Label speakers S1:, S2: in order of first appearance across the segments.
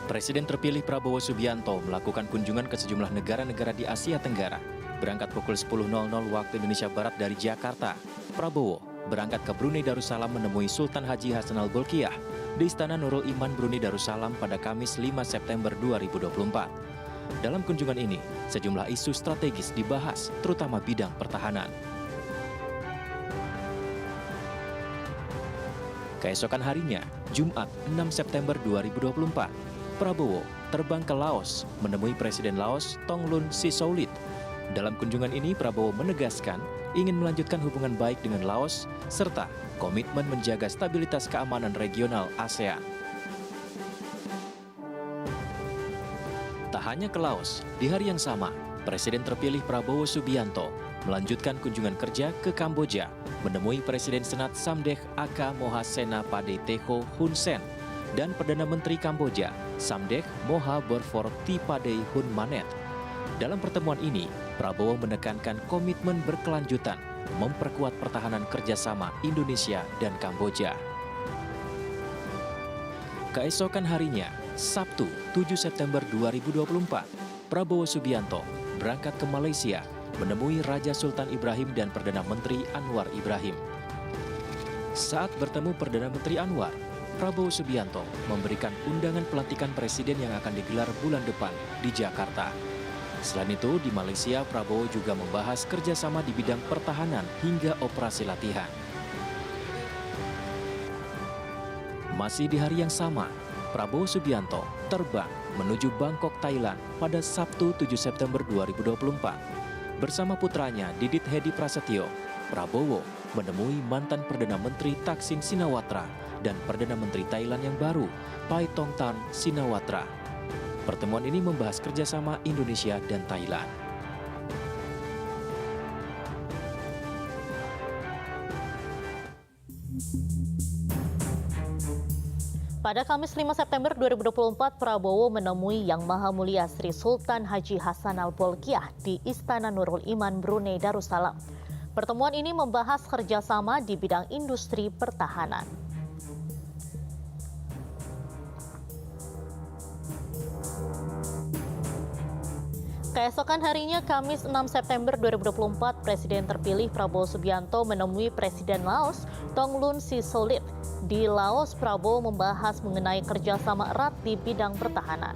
S1: Presiden terpilih Prabowo Subianto melakukan kunjungan ke sejumlah negara-negara di Asia Tenggara. Berangkat pukul 10.00 waktu Indonesia Barat dari Jakarta, Prabowo berangkat ke Brunei Darussalam menemui Sultan Haji Hassanal Bolkiah di Istana Nurul Iman Brunei Darussalam pada Kamis 5 September 2024. Dalam kunjungan ini, sejumlah isu strategis dibahas, terutama bidang pertahanan. Keesokan harinya, Jumat 6 September 2024, Prabowo terbang ke Laos menemui Presiden Laos Thongloun Sisoulith. Dalam kunjungan ini, Prabowo menegaskan ingin melanjutkan hubungan baik dengan Laos serta komitmen menjaga stabilitas keamanan regional ASEAN. Tak hanya ke Laos, di hari yang sama, Presiden terpilih Prabowo Subianto melanjutkan kunjungan kerja ke Kamboja menemui Presiden Senat Samdech Aka Mohasena Padeteho Hun Sen dan Perdana Menteri Kamboja Samdech Moha Borfor Tipadei Hun Manet. Dalam pertemuan ini, Prabowo menekankan komitmen berkelanjutan memperkuat pertahanan kerjasama Indonesia dan Kamboja. Keesokan harinya, Sabtu 7 September 2024, Prabowo Subianto berangkat ke Malaysia menemui Raja Sultan Ibrahim dan Perdana Menteri Anwar Ibrahim. Saat bertemu Perdana Menteri Anwar, Prabowo Subianto memberikan undangan pelantikan presiden yang akan digelar bulan depan di Jakarta. Selain itu, di Malaysia, Prabowo juga membahas kerjasama di bidang pertahanan hingga operasi latihan. Masih di hari yang sama, Prabowo Subianto terbang menuju Bangkok, Thailand pada Sabtu 7 September 2024. Bersama putranya Didit Hedi Prasetyo, Prabowo menemui mantan Perdana Menteri Thaksin Shinawatra dan Perdana Menteri Thailand yang baru, Paetongtarn Shinawatra. Pertemuan ini membahas kerjasama Indonesia dan Thailand.
S2: Pada Kamis 5 September 2024, Prabowo menemui Yang Maha Mulia Sri Sultan Haji Hassanal Bolkiah di Istana Nurul Iman Brunei Darussalam. Pertemuan ini membahas kerjasama di bidang industri pertahanan. Keesokan harinya, Kamis 6 September 2024, Presiden terpilih Prabowo Subianto menemui Presiden Laos Thongloun Sisoulith. Di Laos, Prabowo membahas mengenai kerjasama erat di bidang pertahanan.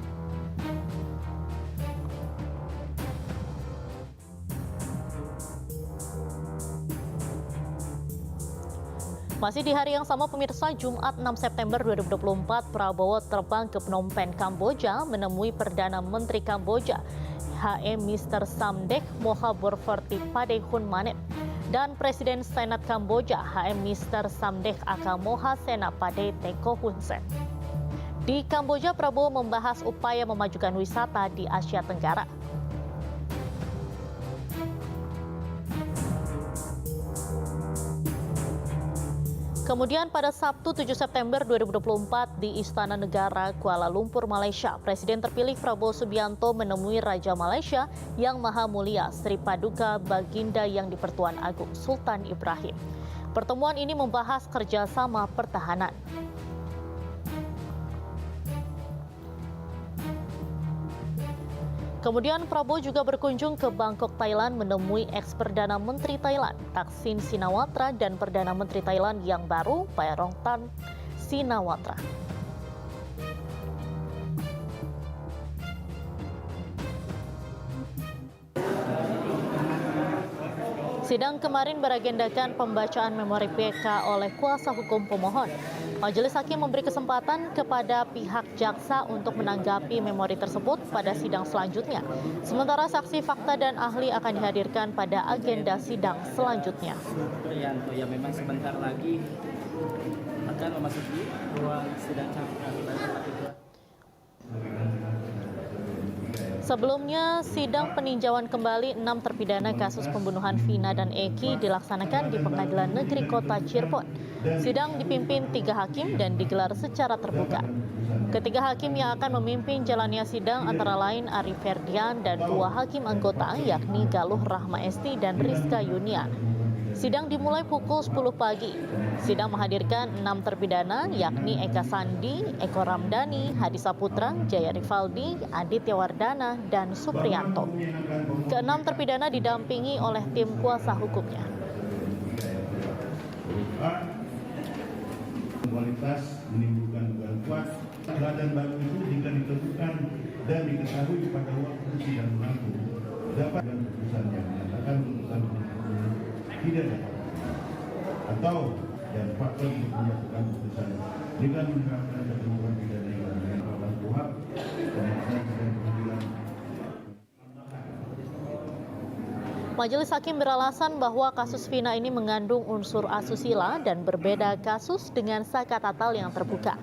S2: Masih di hari yang sama, pemirsa, Jumat 6 September 2024, Prabowo terbang ke Phnom Penh, Kamboja menemui Perdana Menteri Kamboja HM Mr. Samdech Moha Borfor Tipadei Hun Manet dan Presiden Senat Kamboja HM Mr. Samdech Aka Mohasena Padeteho Hun Sen. Di Kamboja, Prabowo membahas upaya memajukan wisata di Asia Tenggara. Kemudian pada Sabtu 7 September 2024 di Istana Negara Kuala Lumpur, Malaysia, Presiden terpilih Prabowo Subianto menemui Raja Malaysia Yang Maha Mulia Sri Paduka Baginda Yang di-Pertuan Agung Sultan Ibrahim. Pertemuan ini membahas kerjasama pertahanan. Kemudian Prabowo juga berkunjung ke Bangkok, Thailand menemui ex-Perdana Menteri Thailand Thaksin Shinawatra dan Perdana Menteri Thailand yang baru Paetongtarn Shinawatra. Sidang kemarin beragendakan pembacaan memori PK oleh kuasa hukum pemohon. Majelis Hakim memberi kesempatan kepada pihak jaksa untuk menanggapi memori tersebut pada sidang selanjutnya. Sementara saksi, fakta, dan ahli akan dihadirkan pada agenda sidang selanjutnya.
S3: Ya, memang sebentar lagi akan memasuki ruang sidang
S2: Sebelumnya, sidang peninjauan kembali 6 terpidana kasus pembunuhan Vina dan Eki dilaksanakan di Pengadilan Negeri Kota Cirebon. Sidang dipimpin 3 hakim dan digelar secara terbuka. Ketiga hakim yang akan memimpin jalannya sidang antara lain Ari Ferdian dan 2 hakim anggota yakni Galuh Rahma Esti dan Rizka Yunia. Sidang dimulai pukul 10 pagi. Sidang menghadirkan 6 terpidana yakni Eka Sandi, Eko Ramdhani, Hadi Saputra, Jaya Rivaldi, Aditya Wardana, dan Supriyanto. Keenam terpidana didampingi oleh tim kuasa hukumnya.
S4: Kualitas menimbulkan dugaan kuat. Keadaan baru itu jika ditentukan dan diketahui pada waktu sidang berlangsung dapat dengan putusan yang menyatakan putusan tidak dapat atau dan faktor untuk menyatakan putusan dengan menerapkan ketentuan pidana yang dalam KUHP dan pengadilan.
S2: Majelis Hakim beralasan bahwa kasus Vina ini mengandung unsur asusila dan berbeda kasus dengan Saka Tatal yang terbuka.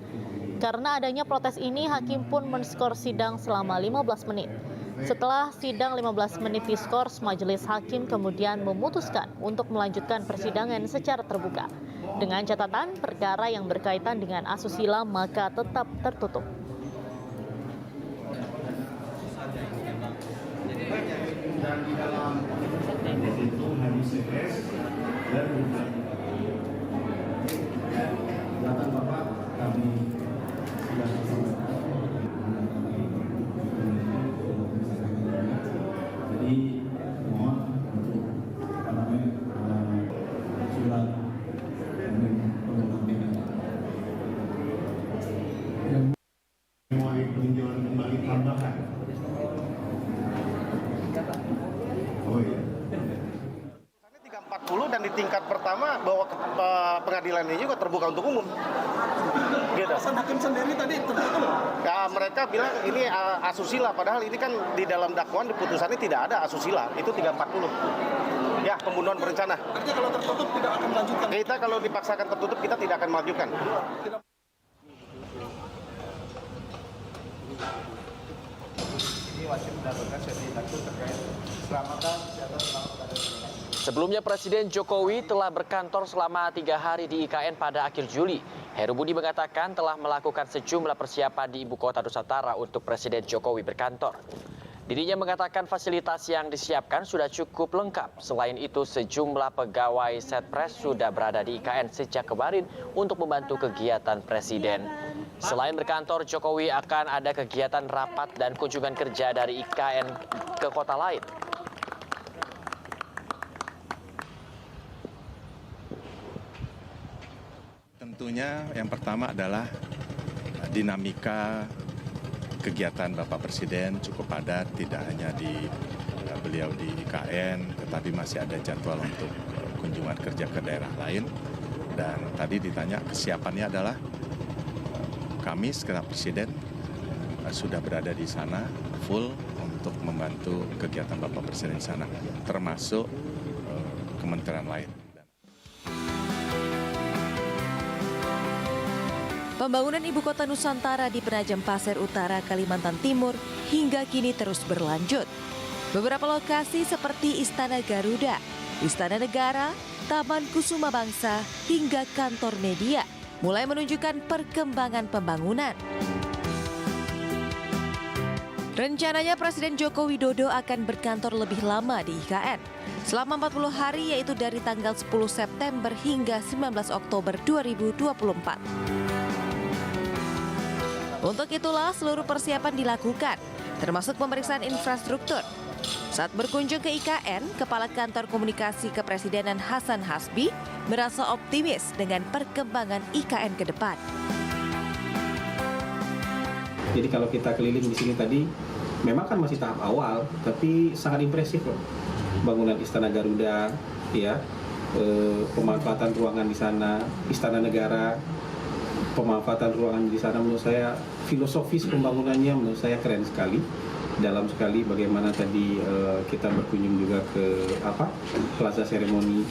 S2: Karena adanya protes ini, Hakim pun menskor sidang selama 15 menit. Setelah sidang 15 menit diskors, Majelis Hakim kemudian memutuskan untuk melanjutkan persidangan secara terbuka. Dengan catatan, perkara yang berkaitan dengan asusila maka tetap tertutup.
S4: Dan di dalam itu hadis CS dan datang Bapak kami sudah jadi mohon untuk apa namanya surat yang mulai peninjauan kembali tambahan. Oh iya.
S5: 340 dan di tingkat pertama bahwa pengadilan ini juga terbuka untuk umum. Gitu.
S6: Hakim sendiri tadi tertutup.
S5: Ya, mereka bilang ini asusila, padahal ini kan di dalam dakwaan di putusannya tidak ada asusila, itu 340. Ya, pembunuhan berencana.
S6: Artinya kalau tertutup tidak akan melanjutkan.
S5: Kita kalau dipaksakan tertutup kita tidak akan melanjutkan.
S6: Ini wajib mendapatkan sertifikat terkait keselamatan, kesehatan, selamat dan
S7: Sebelumnya Presiden Jokowi telah berkantor selama 3 hari di IKN pada akhir Juli. Heru Budi mengatakan telah melakukan sejumlah persiapan di Ibu Kota Nusantara untuk Presiden Jokowi berkantor. Dirinya mengatakan fasilitas yang disiapkan sudah cukup lengkap. Selain itu, sejumlah pegawai Setpres sudah berada di IKN sejak kemarin untuk membantu kegiatan Presiden. Selain berkantor, Jokowi akan ada kegiatan rapat dan kunjungan kerja dari IKN ke kota lain.
S8: Tentunya yang pertama adalah dinamika kegiatan Bapak Presiden cukup padat, tidak hanya di beliau di IKN, tetapi masih ada jadwal untuk kunjungan kerja ke daerah lain. Dan tadi ditanya kesiapannya adalah kami segenap Presiden sudah berada di sana full untuk membantu kegiatan Bapak Presiden di sana, termasuk kementerian lain.
S9: Pembangunan Ibu Kota Nusantara di Penajam Pasir Utara, Kalimantan Timur hingga kini terus berlanjut. Beberapa lokasi seperti Istana Garuda, Istana Negara, Taman Kusuma Bangsa, hingga kantor media mulai menunjukkan perkembangan pembangunan. Rencananya Presiden Joko Widodo akan berkantor lebih lama di IKN selama 40 hari, yaitu dari tanggal 10 September hingga 19 Oktober 2024. Untuk itulah seluruh persiapan dilakukan, termasuk pemeriksaan infrastruktur. Saat berkunjung ke IKN, Kepala Kantor Komunikasi Kepresidenan Hasan Hasbi merasa optimis dengan perkembangan IKN ke depan.
S10: Jadi kalau kita keliling di sini tadi, memang kan masih tahap awal, tapi sangat impresif loh. Bangunan Istana Garuda, ya, pemanfaatan ruangan di sana, Istana Negara, pemanfaatan ruangan di sana menurut saya filosofis pembangunannya menurut saya keren sekali, dalam sekali. Bagaimana tadi kita berkunjung juga ke Plaza Seremoni,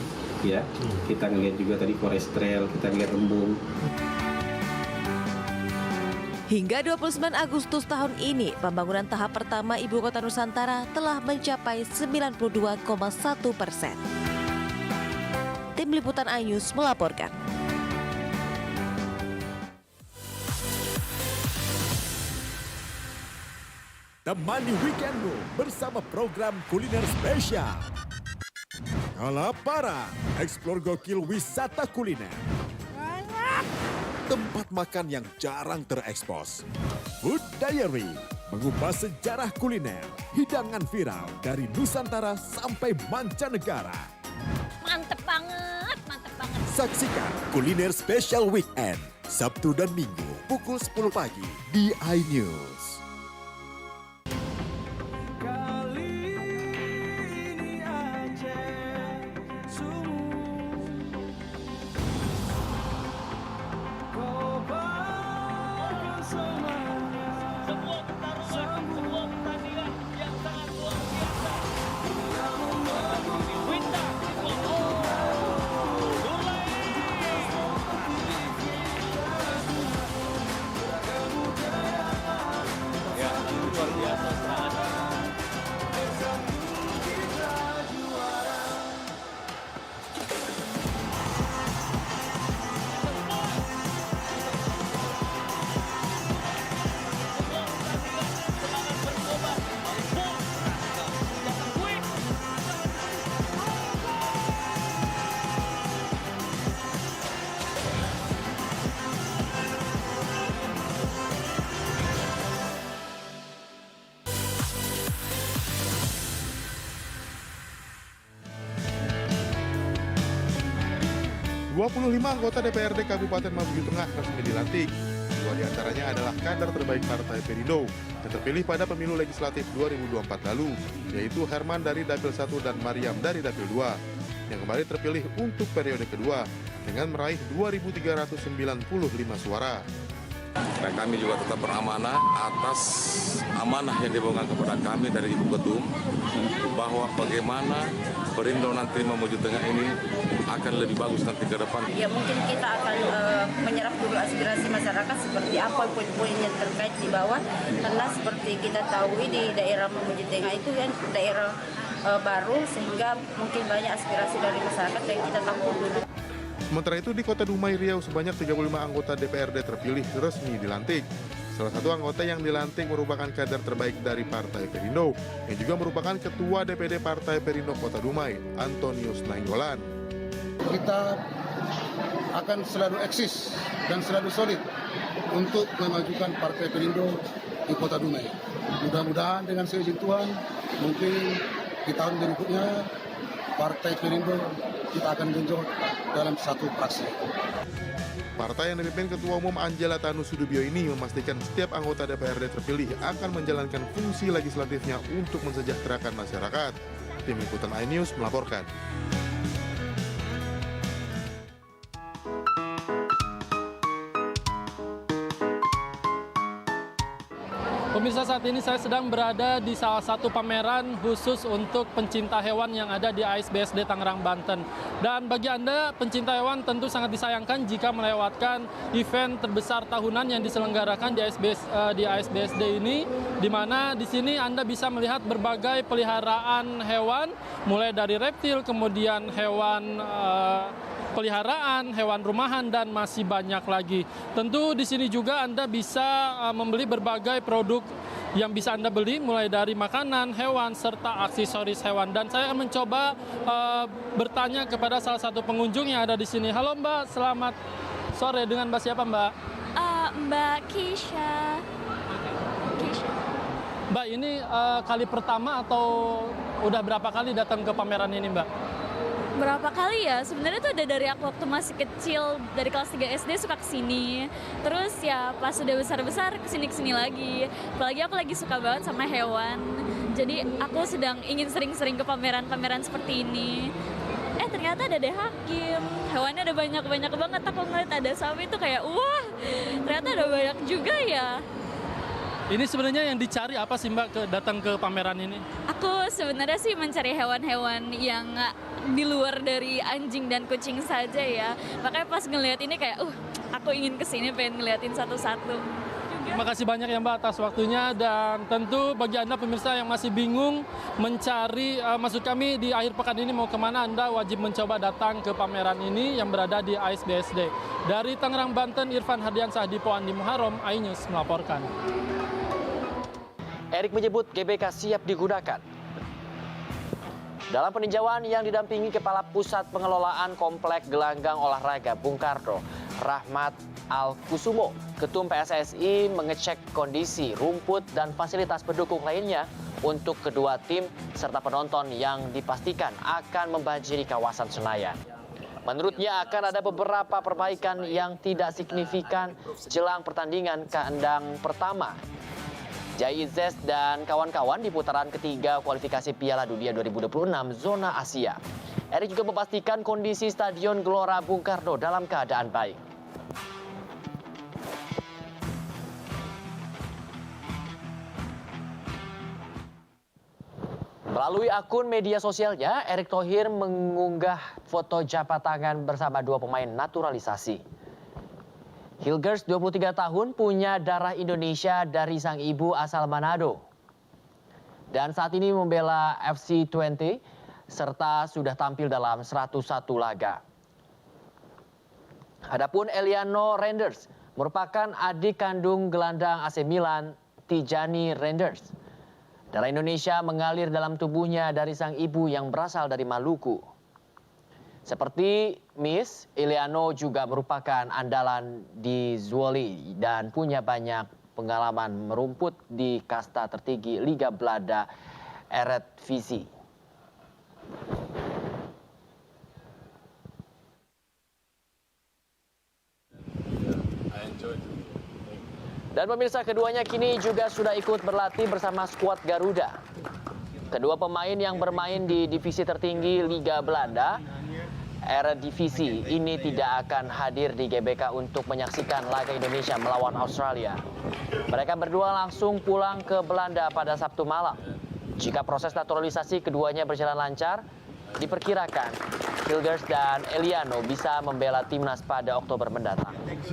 S10: ya, kita ngelihat juga tadi Forest Trail, kita ngelihat embung.
S9: Hingga 29 Agustus tahun ini, pembangunan tahap pertama Ibu Kota Nusantara telah mencapai 92,1%. Tim Liputan iNews melaporkan.
S11: Temani weekendmu bersama program kuliner spesial. Kalapara, eksplor gokil wisata kuliner. Tempat makan yang jarang terekspos. Food Diary, mengupas sejarah kuliner, hidangan viral dari Nusantara sampai mancanegara.
S12: Mantep banget, mantep banget.
S11: Saksikan Kuliner Special Weekend, Sabtu dan Minggu, pukul 10 pagi di iNews.
S6: Lima anggota DPRD Kabupaten Mamuju Tengah resmi dilantik. 2 diantaranya adalah kader terbaik Partai Perindo yang terpilih pada pemilu legislatif 2024 lalu, yaitu Herman dari Dapil 1 dan Mariam dari Dapil 2, yang kembali terpilih untuk periode kedua dengan meraih 2.395 suara.
S13: Dan kami juga tetap beramanah atas amanah yang dibawakan kepada kami dari Ibu Ketum, bahwa bagaimana Perindo nanti Mamuju Tengah ini akan lebih bagus nanti ke depan.
S12: Ya mungkin kita akan menyerap dulu aspirasi masyarakat seperti apa poin-poin yang terkait di bawah, karena seperti kita tahu di daerah Mamuju Tengah itu kan daerah baru, sehingga mungkin banyak aspirasi dari masyarakat yang kita tampung dulu.
S6: Sementara itu di Kota Dumai Riau sebanyak 35 anggota DPRD terpilih resmi dilantik. Salah satu anggota yang dilantik merupakan kader terbaik dari Partai Perindo, yang juga merupakan Ketua DPD Partai Perindo Kota Dumai, Antonius Nainggolan.
S14: Kita akan selalu eksis dan selalu solid untuk memajukan Partai Perindo di Kota Dumai. Mudah-mudahan dengan seizin Tuhan, mungkin di tahun berikutnya Partai Perindo kita akan genjot dalam satu praksi.
S6: Partai yang dipimpin Ketua Umum Anjela Tanu Sudibyo ini memastikan setiap anggota DPRD terpilih akan menjalankan fungsi legislatifnya untuk mensejahterakan masyarakat. Tim Liputan iNews melaporkan.
S15: Pemirsa, saat ini saya sedang berada di salah satu pameran khusus untuk pencinta hewan yang ada di ASBSD Tangerang, Banten. Dan bagi Anda pencinta hewan tentu sangat disayangkan jika melewatkan event terbesar tahunan yang diselenggarakan di ASBSD ini, di mana di sini Anda bisa melihat berbagai peliharaan hewan, mulai dari reptil, kemudian hewan peliharaan, hewan rumahan, dan masih banyak lagi. Tentu di sini juga Anda bisa membeli berbagai produk yang bisa Anda beli, mulai dari makanan, hewan, serta aksesoris hewan. Dan saya akan mencoba bertanya kepada salah satu pengunjung yang ada di sini. Halo Mbak, selamat sore. Dengan Mbak siapa Mbak?
S16: Mbak Keisha.
S15: Mbak, ini kali pertama atau udah berapa kali datang ke pameran ini Mbak?
S16: Berapa kali ya? Sebenarnya tuh udah dari aku waktu masih kecil, dari kelas 3 SD suka kesini. Terus ya pas udah besar-besar kesini lagi. Apalagi aku lagi suka banget sama hewan. Jadi aku sedang ingin sering-sering ke pameran-pameran seperti ini. Ternyata ada deh Hakim. Hewannya ada banyak banget. Aku ngeliat ada sapi itu kayak wah, ternyata ada banyak juga ya.
S15: Ini sebenarnya yang dicari apa sih Mbak datang ke pameran ini?
S16: Aku sebenarnya sih mencari hewan-hewan yang di luar dari anjing dan kucing saja ya. Makanya pas ngelihat ini kayak, aku ingin kesini pengen ngeliatin satu-satu.
S15: Terima kasih banyak ya Mbak atas waktunya, dan tentu bagi Anda pemirsa yang masih bingung mencari, maksud kami di akhir pekan ini mau kemana, Anda wajib mencoba datang ke pameran ini yang berada di ASBSD. Dari Tangerang, Banten, Irfan Hardiansah, Dipo Andi Muharram, iNews melaporkan.
S7: Erik menyebut GBK siap digunakan. Dalam peninjauan yang didampingi Kepala Pusat Pengelolaan Komplek Gelanggang Olahraga Bung Karno, Rahmat Al-Kusumo, Ketum PSSI mengecek kondisi rumput dan fasilitas pendukung lainnya untuk kedua tim serta penonton yang dipastikan akan membanjiri kawasan Senayan. Menurutnya akan ada beberapa perbaikan yang tidak signifikan jelang pertandingan kandang pertama Jai Zes dan kawan-kawan di putaran ketiga kualifikasi Piala Dunia 2026 zona Asia. Erik juga memastikan kondisi Stadion Gelora Bung Karno dalam keadaan baik. Melalui akun media sosialnya, Erick Thohir mengunggah foto jabat tangan bersama dua pemain naturalisasi. Hilgers, 23 tahun, punya darah Indonesia dari sang ibu asal Manado. Dan saat ini membela FC Twente, serta sudah tampil dalam 101 laga. Adapun Eliano Reinders merupakan adik kandung gelandang AC Milan, Tijani Reinders. Darah Indonesia mengalir dalam tubuhnya dari sang ibu yang berasal dari Maluku. Seperti Miss, Eliano juga merupakan andalan di Zwolle dan punya banyak pengalaman merumput di kasta tertinggi Liga Belanda Eredivisie. Dan pemirsa, keduanya kini juga sudah ikut berlatih bersama skuad Garuda. Kedua pemain yang bermain di divisi tertinggi Liga Belanda Eredivisie ini tidak akan hadir di GBK untuk menyaksikan laga Indonesia melawan Australia. Mereka berdua langsung pulang ke Belanda pada Sabtu malam. Jika proses naturalisasi keduanya berjalan lancar, diperkirakan Hilgers dan Eliano bisa membela timnas pada Oktober mendatang.
S17: Thank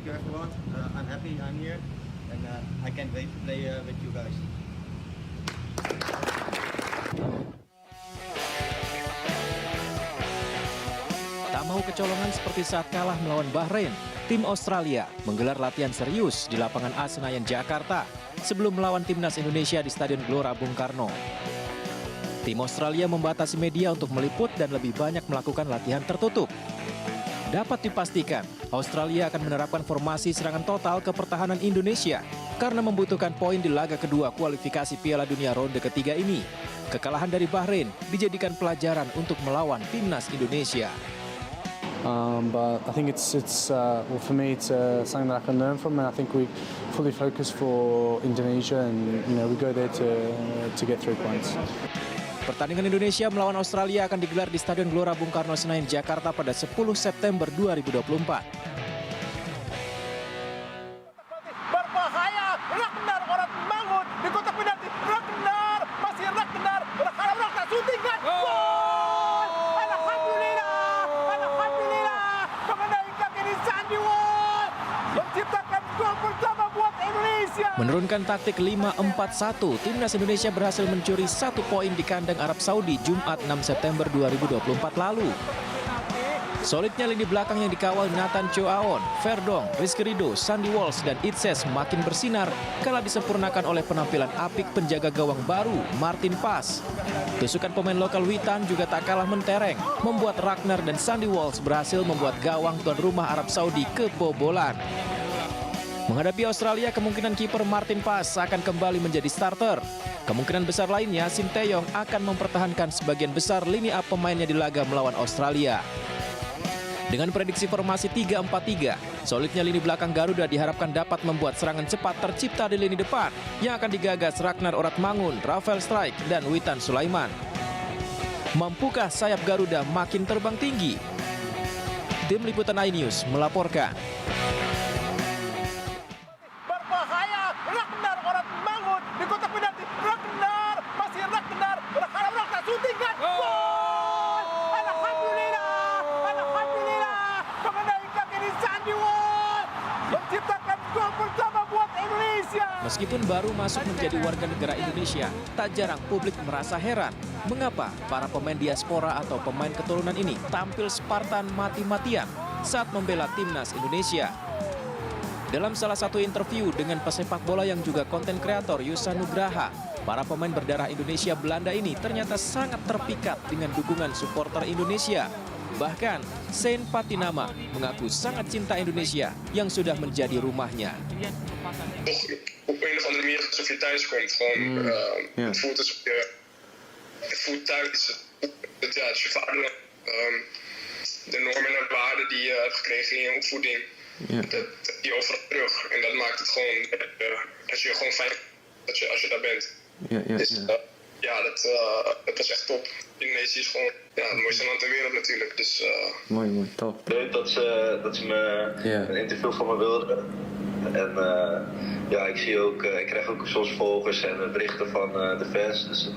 S17: you everyone. I'm happy I'm here and I can't wait to play with you guys.
S1: Tak mau kecolongan seperti saat kalah melawan Bahrain, tim Australia menggelar latihan serius di lapangan A Senayan, Jakarta sebelum melawan timnas Indonesia di Stadion Gelora Bung Karno. Tim Australia membatasi media untuk meliput dan lebih banyak melakukan latihan tertutup. Dapat dipastikan, Australia akan menerapkan formasi serangan total ke pertahanan Indonesia karena membutuhkan poin di laga kedua kualifikasi Piala Dunia ronde ketiga ini. Kekalahan dari Bahrain dijadikan pelajaran untuk melawan timnas Indonesia.
S18: But I think it's well, for me it's something that I can learn from, and I think we fully focus for Indonesia, and we go there to get 3 points.
S1: Pertandingan Indonesia melawan Australia akan digelar di Stadion Gelora Bung Karno Senayan, Jakarta pada 10 September 2024.
S19: Berbahaya, Ragnar orang bangun di kotak penalti. Ragnar masih Ragnar berharap Ragnar syutingan. Gol! Alhamdulillah, alhamdulillah. Pengendali kaki ini Sandy Walsh menciptakan gol pertama buat Indonesia.
S1: Menurunkan taktik 5-4-1, timnas Indonesia berhasil mencuri 1 poin di kandang Arab Saudi Jumat 6 September 2024 lalu. Solidnya lini belakang yang dikawal Nathan Choaon, Verdong, Rizky Ridho, Sandy Walsh, dan Itses makin bersinar kala disempurnakan oleh penampilan apik penjaga gawang baru Martin Pas. Tusukan pemain lokal Witan juga tak kalah mentereng, membuat Ragnar dan Sandy Walsh berhasil membuat gawang tuan rumah Arab Saudi kebobolan. Menghadapi Australia, kemungkinan kiper Martin Pas akan kembali menjadi starter. Kemungkinan besar lainnya, Sinteyong akan mempertahankan sebagian besar lini up pemainnya di laga melawan Australia. Dengan prediksi formasi 3-4-3, solidnya lini belakang Garuda diharapkan dapat membuat serangan cepat tercipta di lini depan yang akan digagas Ragnar Oratmangun, Rafael Strijk, dan Witan Sulaiman. Mampukah sayap Garuda makin terbang tinggi? Tim Liputan iNews melaporkan.
S19: Berbahaya, Ragnar orang bangun di kotak penalti. Ragnar masih Ragnar berharap Ragnar syutingan. Gol! Alhamdulillah, alhamdulillah. Pengendali kaki ini Sandy Walsh menciptakan gol pertama buat Indonesia.
S1: Meskipun baru masuk menjadi warga negara Indonesia, tak jarang publik merasa heran mengapa para pemain diaspora atau pemain keturunan ini tampil Spartan mati-matian saat membela timnas Indonesia. Dalam salah satu interview dengan pesepak bola yang juga konten kreator Yusa Nugraha, Para pemain berdarah Indonesia Belanda ini ternyata sangat terpikat dengan dukungan supporter Indonesia. Bahkan, Saint Patinama mengaku sangat cinta Indonesia yang sudah menjadi rumahnya.
S20: Op een of andere manier alsof je thuis komt. Gewoon, het voelt alsof je thuis. Het is je vader. De normen en waarden die je hebt gekregen in je opvoeding. Die overal terug. En dat maakt het gewoon dat je gewoon fijn als je daar bent. Dus dat was echt top. Indonesië is gewoon het mooiste land ter wereld natuurlijk. Dus,
S21: mooi, top.
S22: Leuk dat ze me een interview van me wilden. En ik zie ook, ik krijg ook soms volgers en berichten van de fans. Dus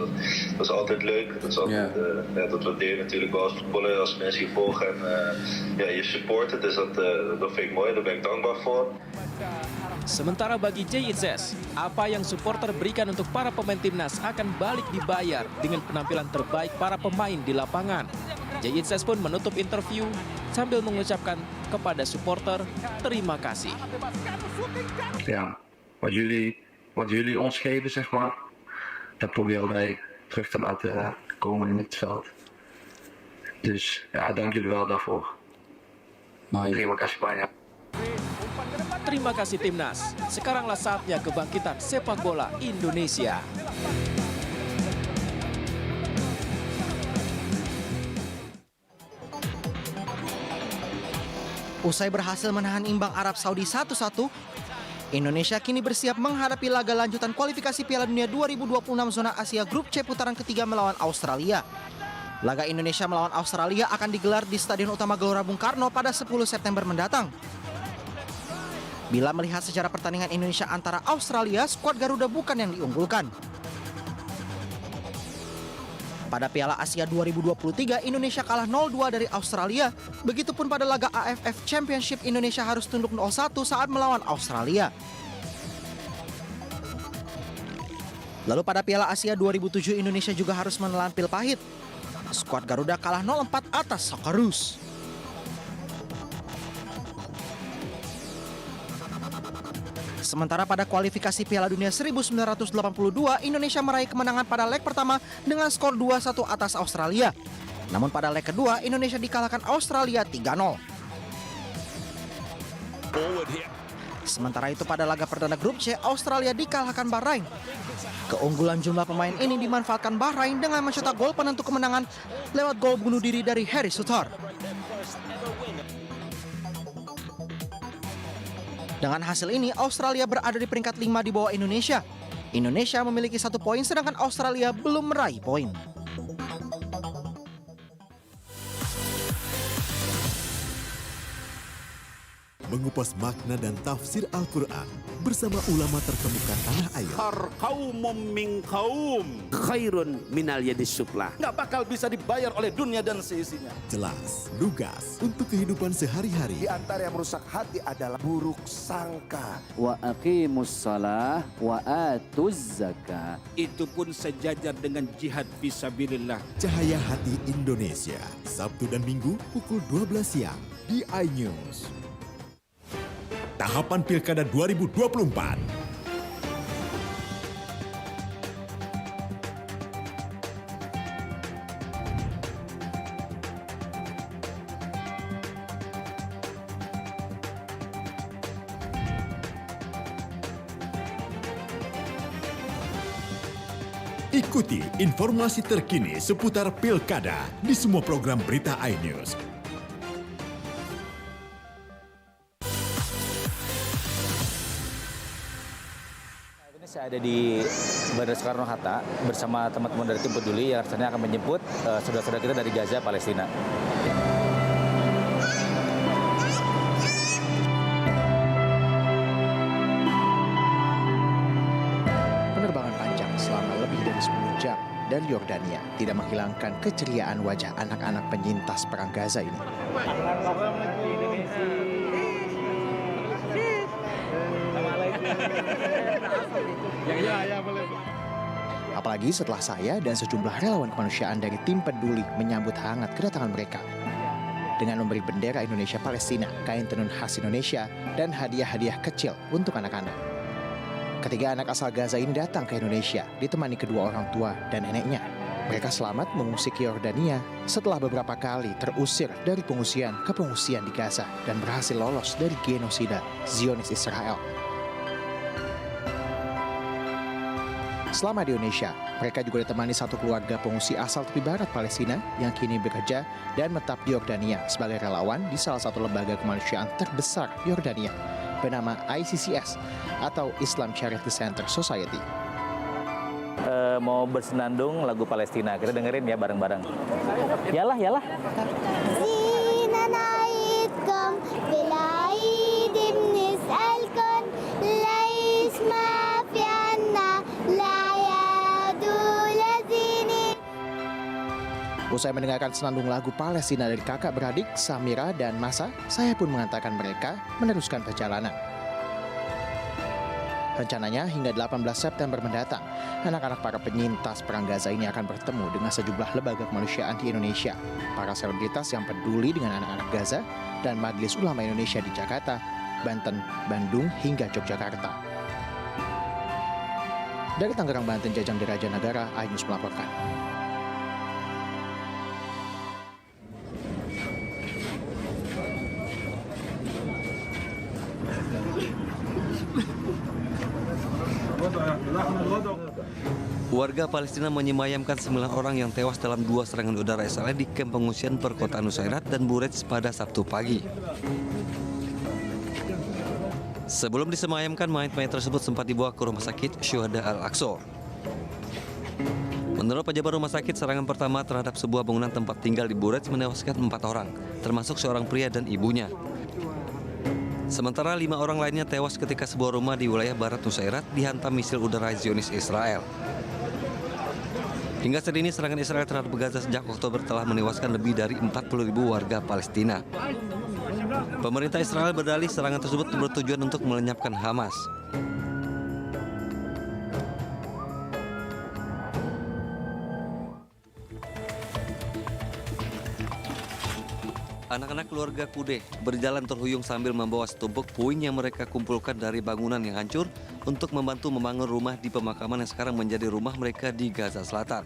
S22: dat is altijd leuk. Dat is altijd, dat waardeer je natuurlijk wel als voetballer, als mensen je volgen en je supporten. Dus dat vind ik mooi, daar ben ik dankbaar voor.
S1: Sementara bagi JITS, apa yang supporter berikan untuk para pemain timnas akan balik dibayar dengan penampilan terbaik para pemain di lapangan. JITS pun menutup interview sambil mengucapkan kepada supporter terima kasih.
S21: Ja, wat jullie ons geven, zeg maar, dat proberen wij terug te laten komen in het veld. Dus ja, dank jullie wel daarvoor. Terima kasih banyak.
S1: Terima kasih timnas. Sekaranglah saatnya kebangkitan sepak bola Indonesia.
S23: Usai berhasil menahan imbang Arab Saudi 1-1, Indonesia kini bersiap menghadapi laga lanjutan kualifikasi Piala Dunia 2026 zona Asia Grup C putaran ketiga melawan Australia. Laga Indonesia melawan Australia akan digelar di Stadion Utama Gelora Bung Karno pada 10 September mendatang. Bila melihat sejarah pertandingan Indonesia antara Australia, skuad Garuda bukan yang diunggulkan. Pada Piala Asia 2023, Indonesia kalah 0-2 dari Australia. Begitupun pada laga AFF Championship, Indonesia harus tunduk 0-1 saat melawan Australia. Lalu pada Piala Asia 2007, Indonesia juga harus menelan pil pahit. Skuad Garuda kalah 0-4 atas Socceroos. Sementara pada kualifikasi Piala Dunia 1982, Indonesia meraih kemenangan pada leg pertama dengan skor 2-1 atas Australia. Namun pada leg kedua, Indonesia dikalahkan Australia 3-0. Sementara itu pada laga perdana grup C, Australia dikalahkan Bahrain. Keunggulan jumlah pemain ini dimanfaatkan Bahrain dengan mencetak gol penentu kemenangan lewat gol bunuh diri dari Harry Souttar. Dengan hasil ini, Australia berada di peringkat 5 di bawah Indonesia. Indonesia memiliki 1 poin, sedangkan Australia belum meraih poin.
S11: Mengupas makna dan tafsir Al-Quran bersama ulama terkemuka tanah air.
S24: Qaumum min qaum khairun minal yadis suflah. Nggak bakal bisa dibayar oleh dunia dan seisinya.
S11: Jelas, lugas untuk kehidupan sehari-hari.
S24: Di antara yang merusak hati adalah buruk sangka.
S25: Wa aqimus shalah wa atuz zakah.
S24: Itu pun sejajar dengan jihad fisabilillah.
S11: Cahaya Hati Indonesia, Sabtu dan Minggu pukul 12 siang di iNews. Tahapan Pilkada 2024. Ikuti informasi terkini seputar Pilkada di semua program berita iNews.
S26: Saya ada di Bandara Soekarno-Hatta bersama teman-teman dari tim peduli yang rencananya akan menjemput saudara-saudara kita dari Gaza, Palestina.
S23: Penerbangan panjang selama lebih dari 10 jam dari Yordania tidak menghilangkan keceriaan wajah anak-anak penyintas perang Gaza ini. Apalagi setelah saya dan sejumlah relawan kemanusiaan dari tim peduli menyambut hangat kedatangan mereka dengan memberi bendera Indonesia Palestina, kain tenun khas Indonesia, dan hadiah-hadiah kecil untuk anak-anak.
S2: Ketiga anak asal Gaza ini datang ke Indonesia ditemani kedua orang tua dan neneknya. Mereka selamat mengungsi ke Yordania setelah beberapa kali terusir dari pengungsian ke pengungsian di Gaza dan berhasil lolos dari genosida Zionis Israel. Selama di Indonesia, mereka juga ditemani satu keluarga pengungsi asal tepi barat Palestina yang kini bekerja dan menetap di Yordania sebagai relawan di salah satu lembaga kemanusiaan terbesar Yordania bernama ICCS atau Islam Charity Center Society.
S26: Mau bersenandung lagu Palestina, kita dengerin ya bareng-bareng. Yalah, yalah.
S2: Usai mendengarkan senandung lagu Palestina dari kakak beradik Samira dan Masa, saya pun mengantarkan mereka meneruskan perjalanan. Rencananya hingga 18 September mendatang, anak-anak para penyintas perang Gaza ini akan bertemu dengan sejumlah lembaga kemanusiaan di Indonesia, para selebritas yang peduli dengan anak-anak Gaza, dan Majelis Ulama Indonesia di Jakarta, Banten, Bandung, hingga Yogyakarta. Dari Tangerang, Banten, Jajang Diraja Negara, Ainus melaporkan.
S3: Warga Palestina menyemayamkan 9 orang yang tewas dalam 2 serangan udara Israel di kamp pengungsian perkotaan Nusairat dan Buretz pada Sabtu pagi. Sebelum disemayamkan, mayat-mayat tersebut sempat dibawa ke rumah sakit Syuhada Al-Aqsa. Menurut pejabat rumah sakit, serangan pertama terhadap sebuah bangunan tempat tinggal di Buretz menewaskan 4 orang, termasuk seorang pria dan ibunya. Sementara 5 orang lainnya tewas ketika sebuah rumah di wilayah barat Nusairat dihantam misil udara Zionis Israel. Hingga saat ini serangan Israel terhadap Gaza sejak Oktober telah menewaskan lebih dari 40.000 warga Palestina. Pemerintah Israel berdalih serangan tersebut bertujuan untuk melenyapkan Hamas. Anak-anak keluarga Kudeh berjalan terhuyung sambil membawa setumpuk puing yang mereka kumpulkan dari bangunan yang hancur untuk membantu membangun rumah di pemakaman yang sekarang menjadi rumah mereka di Gaza Selatan.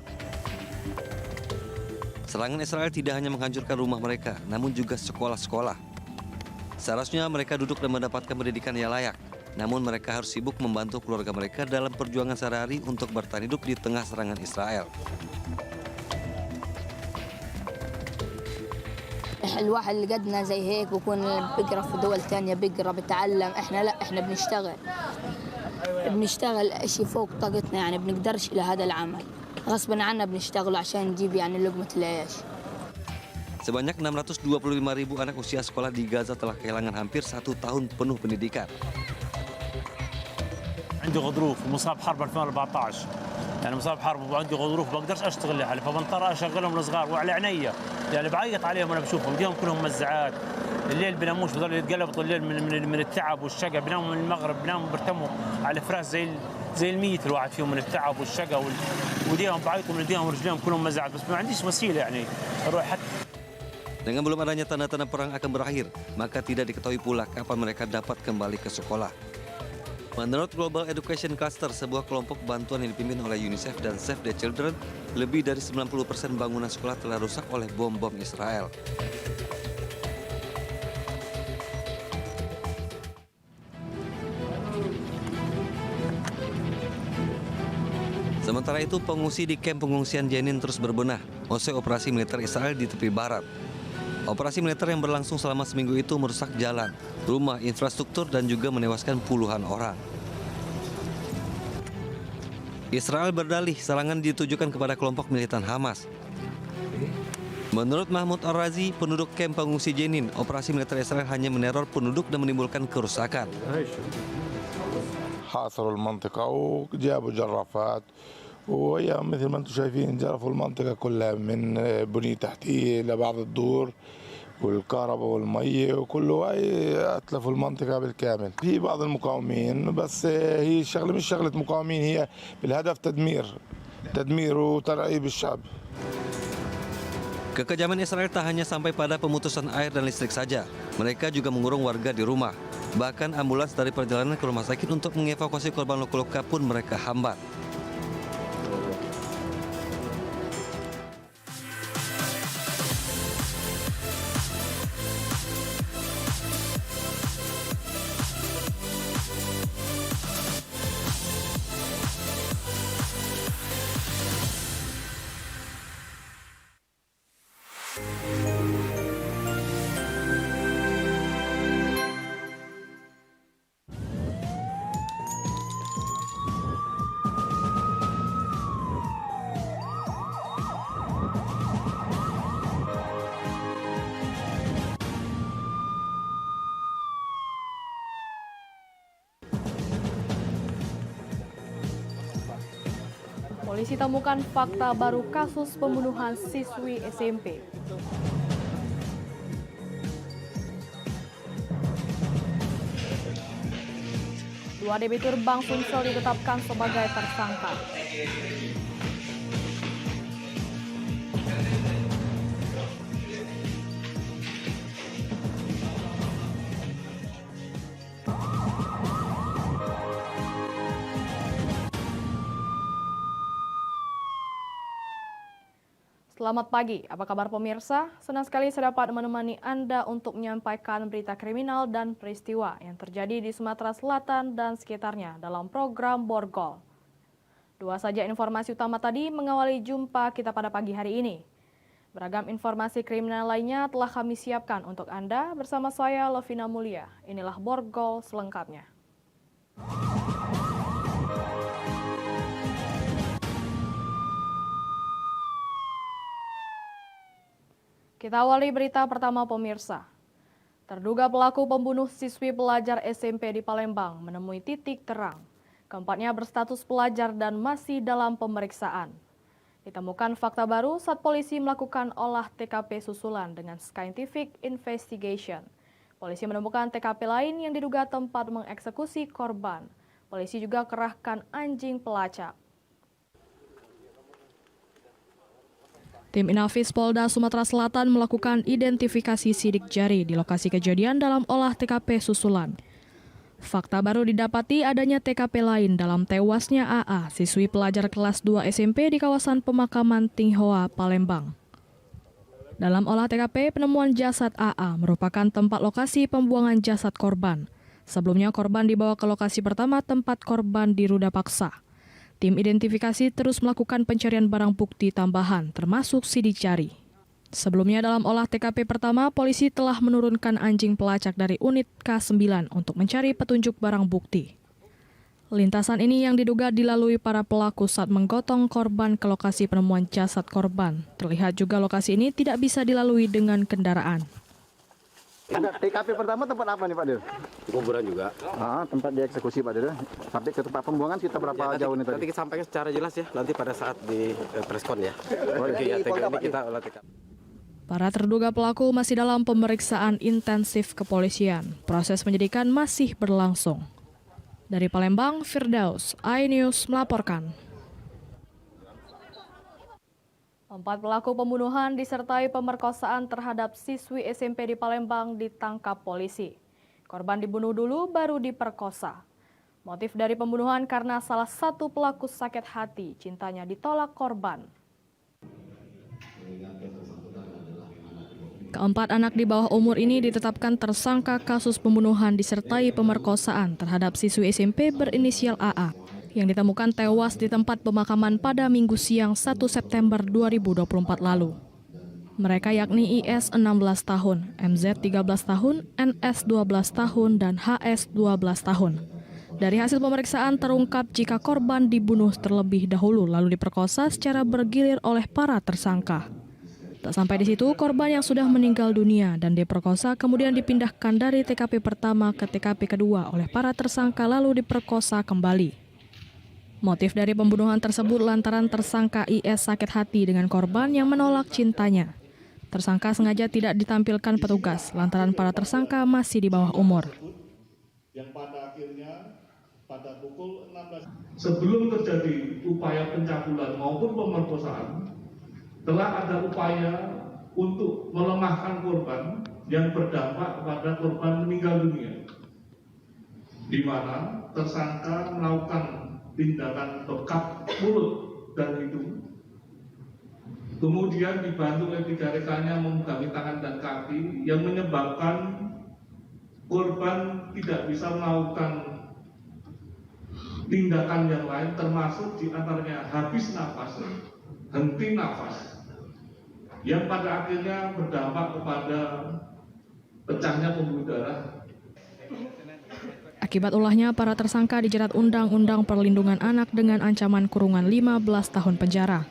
S3: Serangan Israel tidak hanya menghancurkan rumah mereka, namun juga sekolah-sekolah. Seharusnya mereka duduk dan mendapatkan pendidikan yang layak, namun mereka harus sibuk membantu keluarga mereka dalam perjuangan sehari-hari untuk bertahan hidup di tengah serangan Israel.
S4: الواحد اللي قدنا زي هيك بكون بيقرا في دول تانية بيقرا بتعلم احنا لا احنا بنشتغل شيء فوق طاقتنا يعني بنقدرش الى هذا العمل غصبا عنا بنشتغل عشان نجيب يعني لقمة العيش.
S3: Sebanyak 625.000 anak usia sekolah di Gaza telah kehilangan hampir 1 tahun penuh pendidikan.
S5: عندي غضروف ومصاب حرب 2014 يعني مصاب حرب وعندي غضروف بقدرش اشتغل يعني فبضطر اشغلهم الصغار وعلى عينيا يعني بعيط عليهم وانا بشوفهم اليوم كلهم مزعات الليل بناموش بضل يتقلبوا طول الليل من التعب والشقى بناموا من المغرب بناموا برتموا على فراش زي الميت الواحد فيهم من التعب والشقى وديهم بعيطوا من ايديهم ورجليهم كلهم مزعات بس ما عنديش وسيله يعني اروح حتى.
S3: Dengan belum adanya tanda-tanda perang akan berakhir, maka tidak diketahui pula kapan mereka dapat kembali ke sekolah. Menurut Global Education Cluster, sebuah kelompok bantuan yang dipimpin oleh UNICEF dan Save the Children, lebih dari 90% bangunan sekolah telah rusak oleh bom-bom Israel. Sementara itu, pengungsi di kamp pengungsian Jenin terus berbenah usai operasi militer Israel di tepi barat. Operasi militer yang berlangsung selama seminggu itu merusak jalan, rumah, infrastruktur, dan juga menewaskan puluhan orang. Israel berdalih serangan ditujukan kepada kelompok militan Hamas. Menurut Mahmoud Al-Razi, penduduk kamp pengungsi Jenin, operasi militer Israel hanya meneror penduduk dan menimbulkan kerusakan.
S8: حاصروا المنطقة وجابوا جرافات وهي مثل ما انتم شايفين جرفوا المنطقة كلها من بنية تحتية لبعض الدور والكهرباء والمية وكله أتلفوا المنطقة بالكامل. في بعض المقاومين بس هي الشغلة مش شغلة مقاومين هي بالهدف تدمير وترعيب الشعب.
S3: Kekejaman Israel tak hanya sampai pada pemutusan air dan listrik saja. Mereka juga mengurung warga di rumah. Bahkan ambulans dari perjalanan ke rumah sakit untuk mengevakuasi korban luka-luka pun mereka hambat.
S6: Polisi temukan fakta baru kasus pembunuhan siswi SMP. Dua debitur Bank Sumsel ditetapkan sebagai tersangka. Selamat pagi, apa kabar pemirsa? Senang sekali saya dapat menemani Anda untuk menyampaikan berita kriminal dan peristiwa yang terjadi di Sumatera Selatan dan sekitarnya dalam program Borgol. Dua saja informasi utama tadi mengawali jumpa kita pada pagi hari ini. Beragam informasi kriminal lainnya telah kami siapkan untuk Anda bersama saya Lovina Mulia. Inilah Borgol selengkapnya. Kita awali berita pertama pemirsa. Terduga pelaku pembunuh siswi pelajar SMP di Palembang menemui titik terang. Keempatnya berstatus pelajar dan masih dalam pemeriksaan. Ditemukan fakta baru saat polisi melakukan olah TKP susulan dengan scientific investigation. Polisi menemukan TKP lain yang diduga tempat mengeksekusi korban. Polisi juga kerahkan anjing pelacak. Tim Inafis Polda Sumatera Selatan melakukan identifikasi sidik jari di lokasi kejadian dalam olah TKP susulan. Fakta baru didapati adanya TKP lain dalam tewasnya AA, siswi pelajar kelas 2 SMP di kawasan pemakaman Tinghoa, Palembang. Dalam olah TKP, penemuan jasad AA merupakan tempat lokasi pembuangan jasad korban. Sebelumnya korban dibawa ke lokasi pertama tempat korban diruda paksa. Tim identifikasi terus melakukan pencarian barang bukti tambahan, termasuk sidik jari. Sebelumnya dalam olah TKP pertama, polisi telah menurunkan anjing pelacak dari unit K9 untuk mencari petunjuk barang bukti. Lintasan ini yang diduga dilalui para pelaku saat menggotong korban ke lokasi penemuan jasad korban. Terlihat juga lokasi ini tidak bisa dilalui dengan kendaraan.
S9: TKP pertama tempat apa nih Pak Dir?
S10: Kuburan juga.
S9: Tempat dieksekusi Pak Dir. Sampai ke tempat pembuangan kita berapa jauh nih tadi?
S10: Nanti kita sampaikan secara jelas ya, nanti pada saat di preskon ya. Oke, ya, ini kita olah TKP.
S6: Para terduga pelaku masih dalam pemeriksaan intensif kepolisian. Proses penyidikan masih berlangsung. Dari Palembang, Firdaus, iNews melaporkan. 4 pelaku pembunuhan disertai pemerkosaan terhadap siswi SMP di Palembang ditangkap polisi. Korban dibunuh dulu baru diperkosa. Motif dari pembunuhan karena salah satu pelaku sakit hati, cintanya ditolak korban. Keempat anak di bawah umur ini ditetapkan tersangka kasus pembunuhan disertai pemerkosaan terhadap siswi SMP berinisial AA yang ditemukan tewas di tempat pemakaman pada Minggu siang 1 September 2024 lalu. Mereka yakni IS 16 tahun, MZ 13 tahun, NS 12 tahun, dan HS 12 tahun. Dari hasil pemeriksaan terungkap jika korban dibunuh terlebih dahulu lalu diperkosa secara bergilir oleh para tersangka. Tak sampai di situ, korban yang sudah meninggal dunia dan diperkosa kemudian dipindahkan dari TKP pertama ke TKP kedua oleh para tersangka lalu diperkosa kembali. Motif dari pembunuhan tersebut lantaran tersangka IS sakit hati dengan korban yang menolak cintanya. Tersangka sengaja tidak ditampilkan petugas lantaran para tersangka masih di bawah umur.
S12: Yang pada akhirnya pada pukul 16 sebelum terjadi upaya pencabulan maupun pemerkosaan telah ada upaya untuk melemahkan korban yang berdampak kepada korban meninggal dunia, di mana tersangka melakukan tindakan bekap mulut dan hidung, kemudian dibantu oleh 3 rekannya memegangi tangan dan kaki yang menyebabkan korban tidak bisa melakukan tindakan yang lain, termasuk diantaranya habis nafas, henti nafas, yang pada akhirnya berdampak kepada pecahnya pembuluh darah.
S6: Akibat ulahnya, para tersangka dijerat Undang-Undang Perlindungan Anak dengan ancaman kurungan 15 tahun penjara.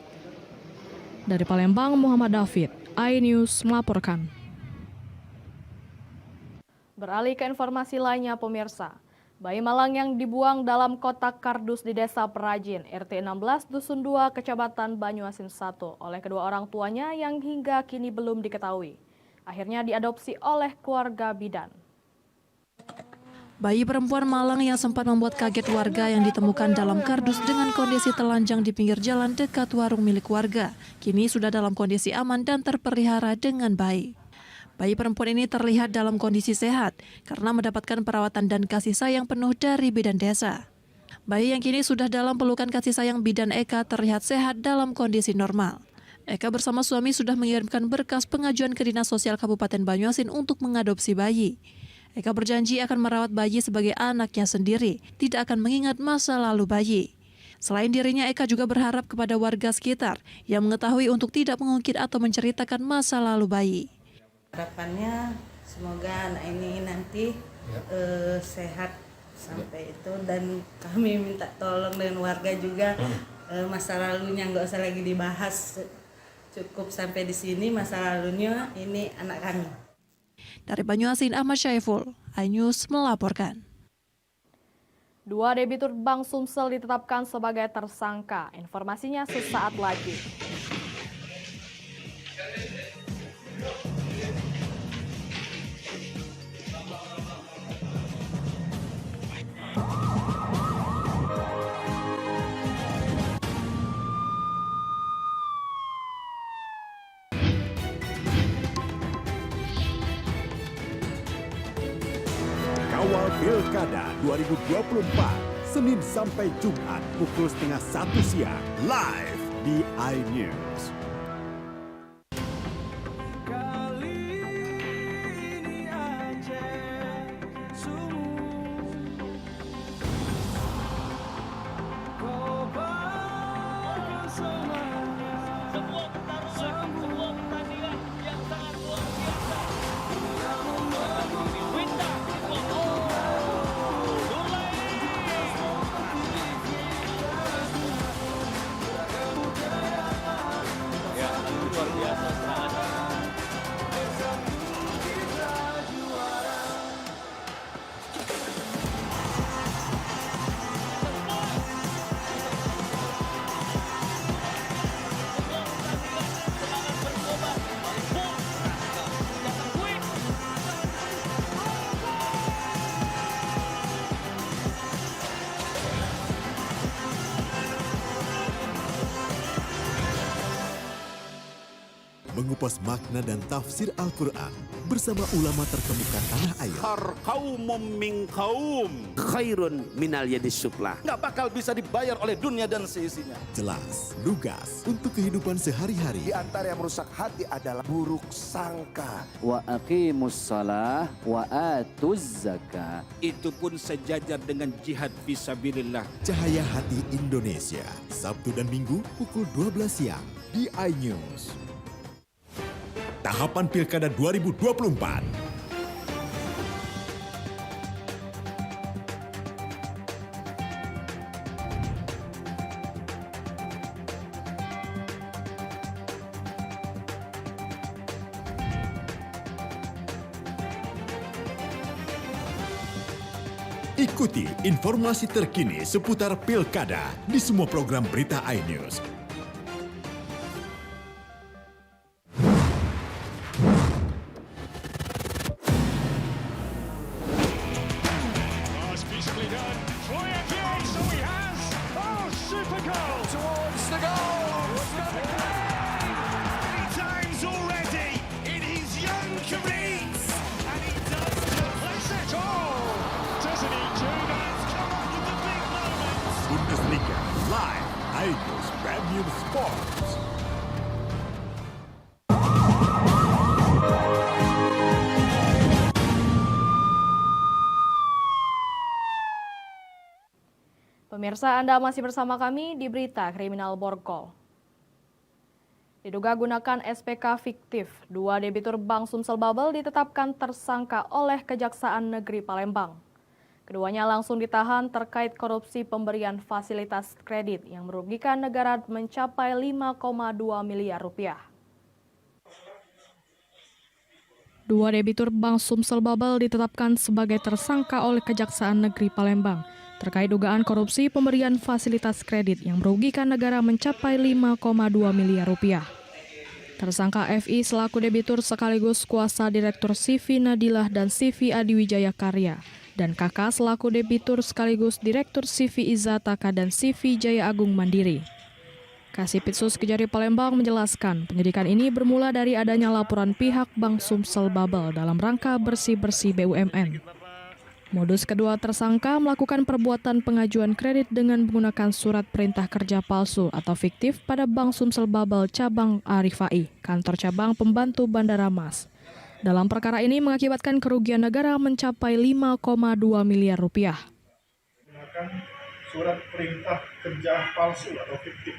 S6: Dari Palembang, Muhammad David, iNews melaporkan. Beralih ke informasi lainnya, pemirsa. Bayi malang yang dibuang dalam kotak kardus di Desa Perajin, RT 16, Dusun 2, Kecamatan Banyuasin 1, oleh kedua orang tuanya yang hingga kini belum diketahui. Akhirnya diadopsi oleh keluarga bidan.
S7: Bayi perempuan malang yang sempat membuat kaget warga yang ditemukan dalam kardus dengan kondisi telanjang di pinggir jalan dekat warung milik warga, kini sudah dalam kondisi aman dan terpelihara dengan baik. Bayi perempuan ini terlihat dalam kondisi sehat karena mendapatkan perawatan dan kasih sayang penuh dari bidan desa. Bayi yang kini sudah dalam pelukan kasih sayang bidan Eka terlihat sehat dalam kondisi normal. Eka bersama suami sudah mengirimkan berkas pengajuan ke Dinas Sosial Kabupaten Banyuasin untuk mengadopsi bayi. Eka berjanji akan merawat bayi sebagai anaknya sendiri, tidak akan mengingat masa lalu bayi. Selain dirinya, Eka juga berharap kepada warga sekitar yang mengetahui untuk tidak mengungkit atau menceritakan masa lalu bayi.
S13: Harapannya semoga anak ini nanti sehat sampai itu, dan kami minta tolong dengan warga juga masa lalunya nggak usah lagi dibahas, cukup sampai di sini masa lalunya, ini anak kami.
S7: Dari Banyuasin, Ahmad Syaiful, iNews melaporkan.
S6: 2 debitur Bank Sumsel ditetapkan sebagai tersangka. Informasinya sesaat lagi.
S11: Kawal Pilkada 2024, Senin sampai Jumat pukul 12:30 siang, live di iNews. Mengupas makna dan tafsir Al-Quran bersama ulama terkemuka tanah air.
S24: Kaumum min kaum khairun minal yadis sufla. Nggak bakal bisa dibayar oleh dunia dan seisinya.
S11: Jelas, lugas untuk kehidupan sehari-hari.
S14: Di antara yang merusak hati adalah buruk sangka.
S25: Wa aqimus shalah wa atuz zakah.
S24: Itu pun sejajar dengan jihad fisabilillah.
S11: Cahaya Hati Indonesia, Sabtu dan Minggu pukul 12 siang di iNews. Tahapan Pilkada 2024. Ikuti informasi terkini seputar Pilkada di semua program berita iNews. iNews Premium Sports.
S6: Pemirsa, Anda masih bersama kami di Berita Kriminal Borgol. Diduga gunakan SPK fiktif, 2 debitur Bank Sumsel Bubble ditetapkan tersangka oleh Kejaksaan Negeri Palembang. Keduanya langsung ditahan terkait korupsi pemberian fasilitas kredit yang merugikan negara mencapai 5,2 miliar rupiah. 2 debitur Bank Sumsel Bubble ditetapkan sebagai tersangka oleh Kejaksaan Negeri Palembang terkait dugaan korupsi pemberian fasilitas kredit yang merugikan negara mencapai 5,2 miliar rupiah. Tersangka FI selaku debitur sekaligus kuasa Direktur CV Nadilah dan CV Adiwijaya Karya, dan KK selaku debitur sekaligus Direktur CV Izataka dan CV Jaya Agung Mandiri. Kasipitsus Kejari Palembang menjelaskan penyidikan ini bermula dari adanya laporan pihak Bank Sumsel Bubble dalam rangka bersih-bersih BUMN. Modus kedua tersangka melakukan perbuatan pengajuan kredit dengan menggunakan surat perintah kerja palsu atau fiktif pada Bank Sumsel Bubble Cabang Arifai, kantor cabang pembantu Bandara Mas. Dalam perkara ini mengakibatkan kerugian negara mencapai 5,2 miliar rupiah.
S15: Menggunakan surat perintah kerja palsu atau fiktif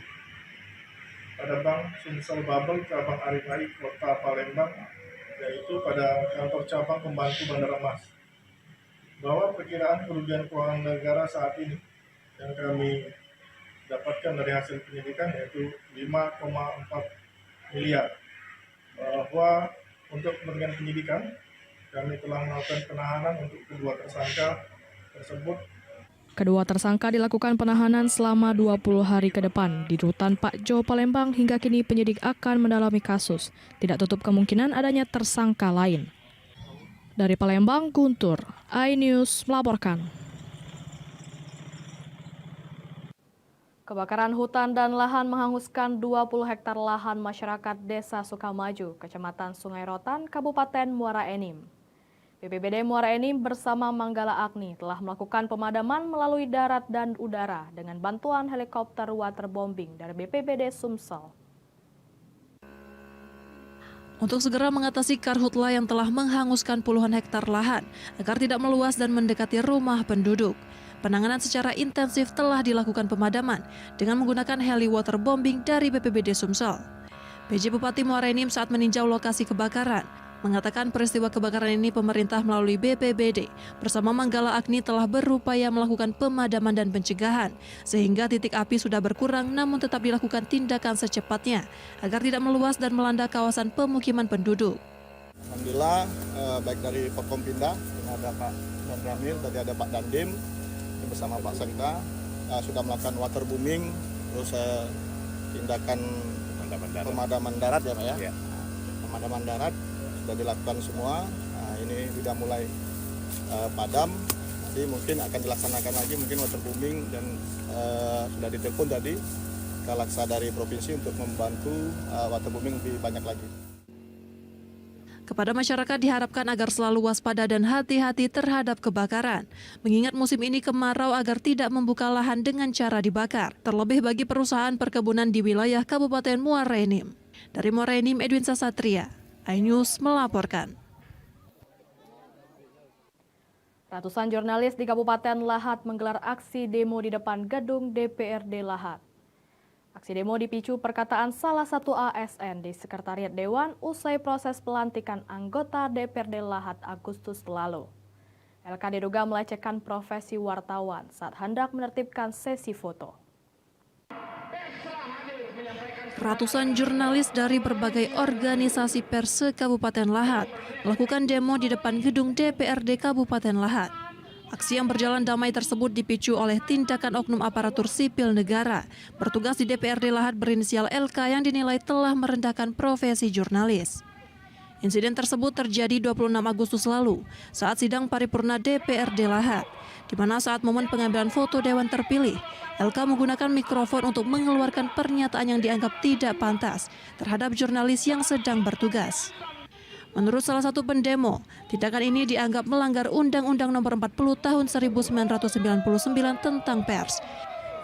S15: pada Bank Sumsel Bubble Cabang Arifai, Kota Palembang, yaitu pada kantor cabang pembantu Bandara Mas. Bahwa perkiraan kerugian keuangan negara saat ini yang kami dapatkan dari hasil penyidikan yaitu 5,4 miliar. Bahwa untuk kepentingan penyidikan kami telah melakukan penahanan untuk kedua tersangka tersebut.
S6: Kedua tersangka dilakukan penahanan selama 20 hari ke depan di Rutan Pak Jo Palembang hingga kini penyidik akan mendalami kasus. Tidak tutup kemungkinan adanya tersangka lain. Dari Palembang, Guntur, iNews melaporkan. Kebakaran hutan dan lahan menghanguskan 20 hektar lahan masyarakat Desa Sukamaju, Kecamatan Sungai Rotan, Kabupaten Muara Enim. BPBD Muara Enim bersama Manggala Agni telah melakukan pemadaman melalui darat dan udara dengan bantuan helikopter waterbombing dari BPBD Sumsel.
S7: Untuk segera mengatasi karhutla yang telah menghanguskan puluhan hektar lahan agar tidak meluas dan mendekati rumah penduduk. Penanganan secara intensif telah dilakukan pemadaman dengan menggunakan heli waterbombing dari BPBD Sumsel. PJ Bupati Muara Enim saat meninjau lokasi kebakaran mengatakan peristiwa kebakaran ini pemerintah melalui BPBD bersama Manggala Agni telah berupaya melakukan pemadaman dan pencegahan sehingga titik api sudah berkurang namun tetap dilakukan tindakan secepatnya agar tidak meluas dan melanda kawasan pemukiman penduduk.
S16: Alhamdulillah baik dari Forkompinda ada Pak Dan Ramil, tadi ada Pak Dandim bersama Pak Sekda sudah melakukan waterbombing terus tindakan pemadaman darat ya Pak ya. Pemadaman darat sudah dilakukan semua. Nah, ini sudah mulai padam. Nanti mungkin akan dilaksanakan lagi mungkin waterbombing dan sudah ditelepon tadi Kalaksa dari provinsi untuk membantu waterbombing lebih banyak lagi.
S7: Kepada masyarakat diharapkan agar selalu waspada dan hati-hati terhadap kebakaran. Mengingat musim ini kemarau agar tidak membuka lahan dengan cara dibakar. Terlebih bagi perusahaan perkebunan di wilayah Kabupaten Muara Enim. Dari Muara Enim, Edwin Sasatria, iNews melaporkan.
S6: Ratusan jurnalis di Kabupaten Lahat menggelar aksi demo di depan gedung DPRD Lahat. Aksi demo dipicu perkataan salah satu ASN di Sekretariat Dewan usai proses pelantikan anggota DPRD Lahat Agustus lalu. LK diduga melecehkan profesi wartawan saat hendak menertibkan sesi foto.
S7: Ratusan jurnalis dari berbagai organisasi pers Kabupaten Lahat melakukan demo di depan gedung DPRD Kabupaten Lahat. Aksi yang berjalan damai tersebut dipicu oleh tindakan oknum aparatur sipil negara bertugas di DPRD Lahat berinisial LK yang dinilai telah merendahkan profesi jurnalis. Insiden tersebut terjadi 26 Agustus lalu saat sidang paripurna DPRD Lahat, di mana saat momen pengambilan foto Dewan terpilih, LK menggunakan mikrofon untuk mengeluarkan pernyataan yang dianggap tidak pantas terhadap jurnalis yang sedang bertugas. Menurut salah satu pendemo, tindakan ini dianggap melanggar Undang-Undang Nomor 40 Tahun 1999 tentang Pers,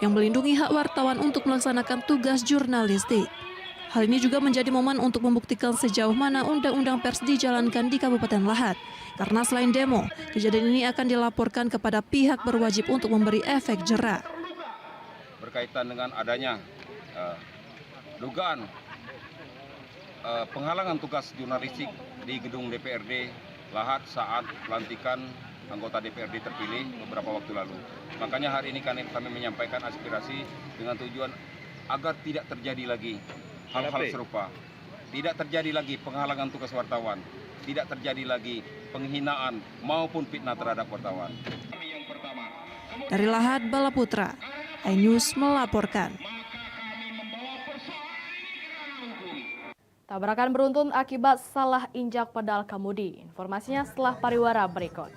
S7: yang melindungi hak wartawan untuk melaksanakan tugas jurnalistik. Hal ini juga menjadi momen untuk membuktikan sejauh mana Undang-Undang Pers dijalankan di Kabupaten Lahat. Karena selain demo, kejadian ini akan dilaporkan kepada pihak berwajib untuk memberi efek jera.
S17: Berkaitan dengan adanya dugaan penghalangan tugas jurnalistik di gedung DPRD Lahat saat pelantikan anggota DPRD terpilih beberapa waktu lalu. Makanya hari ini kami menyampaikan aspirasi dengan tujuan agar tidak terjadi lagi hal-hal serupa. Tidak terjadi lagi penghalangan tugas wartawan, tidak terjadi lagi penghinaan maupun fitnah terhadap wartawan.
S7: Dari Lahat, Bala Putra, iNews melaporkan.
S6: Tabrakan beruntun akibat salah injak pedal kemudi. Informasinya setelah pariwara berikut.